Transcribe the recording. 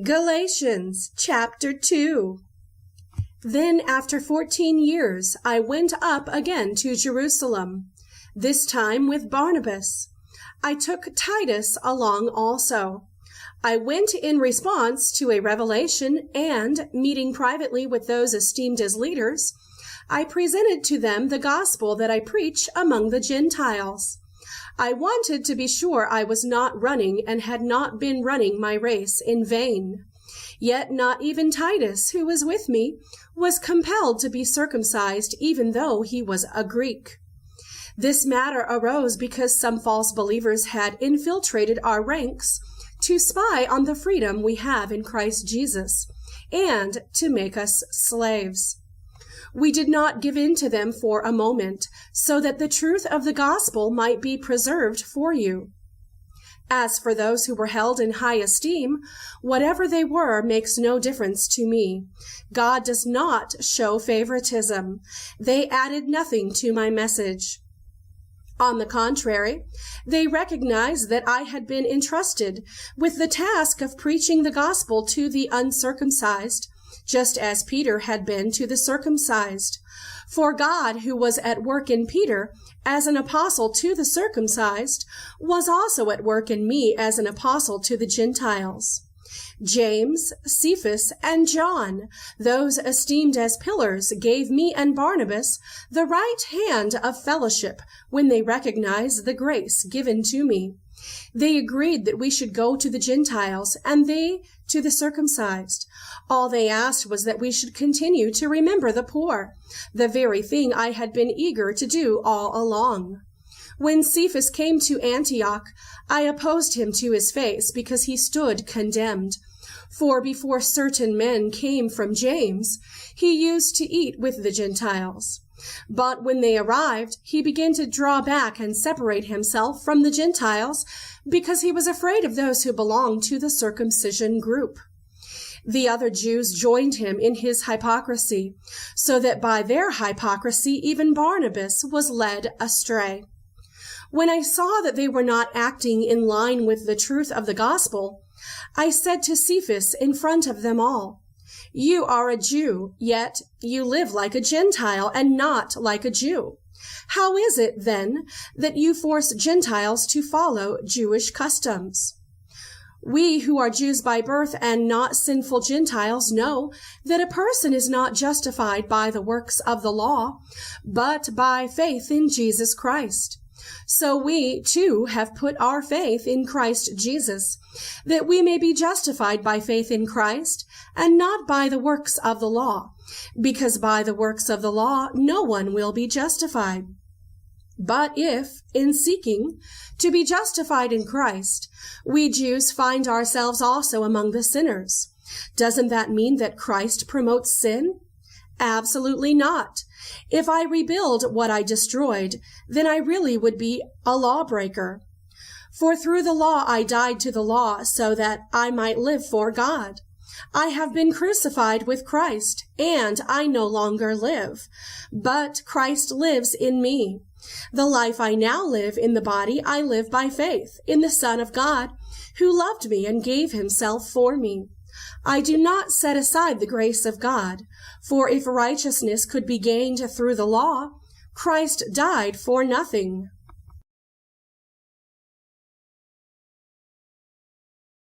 Galatians Chapter 2. Then after 14 years I went up again to Jerusalem, this time with Barnabas. I took Titus along also. I went in response to a revelation, and, meeting privately with those esteemed as leaders, I presented to them the gospel that I preach among the Gentiles. I wanted to be sure I was not running and had not been running my race in vain. Yet not even Titus, who was with me, was compelled to be circumcised, even though he was a Greek. This matter arose because some false believers had infiltrated our ranks to spy on the freedom we have in Christ Jesus, and to make us slaves. We did not give in to them for a moment, so that the truth of the gospel might be preserved for you. As for those who were held in high esteem, whatever they were makes no difference to me. God does not show favoritism. They added nothing to my message. On the contrary, they recognized that I had been entrusted with the task of preaching the gospel to the uncircumcised, just as Peter had been to the circumcised. For God, who was at work in Peter as an apostle to the circumcised, was also at work in me as an apostle to the Gentiles. James, Cephas, and John, those esteemed as pillars, gave me and Barnabas the right hand of fellowship when they recognized the grace given to me. They agreed that we should go to the Gentiles, and they to the circumcised. All they asked was that we should continue to remember the poor, the very thing I had been eager to do all along. When Cephas came to Antioch, I opposed him to his face because he stood condemned. For before certain men came from James, he used to eat with the Gentiles. But when they arrived, he began to draw back and separate himself from the Gentiles because he was afraid of those who belonged to the circumcision group. The other Jews joined him in his hypocrisy, so that by their hypocrisy even Barnabas was led astray. When I saw that they were not acting in line with the truth of the gospel, I said to Cephas in front of them all, "You are a Jew, yet you live like a Gentile and not like a Jew. How is it, then, that you force Gentiles to follow Jewish customs? We who are Jews by birth and not sinful Gentiles know that a person is not justified by the works of the law, but by faith in Jesus Christ. So we, too, have put our faith in Christ Jesus, that we may be justified by faith in Christ, and not by the works of the law, because by the works of the law no one will be justified. But if, in seeking to be justified in Christ, we Jews find ourselves also among the sinners, doesn't that mean that Christ promotes sin? Absolutely not. If I rebuild what I destroyed, then I really would be a lawbreaker. For through the law I died to the law so that I might live for God. I have been crucified with Christ, and I no longer live, but Christ lives in me. The life I now live in the body I live by faith in the Son of God, who loved me and gave himself for me. I do not set aside the grace of God, for if righteousness could be gained through the law, Christ died for nothing.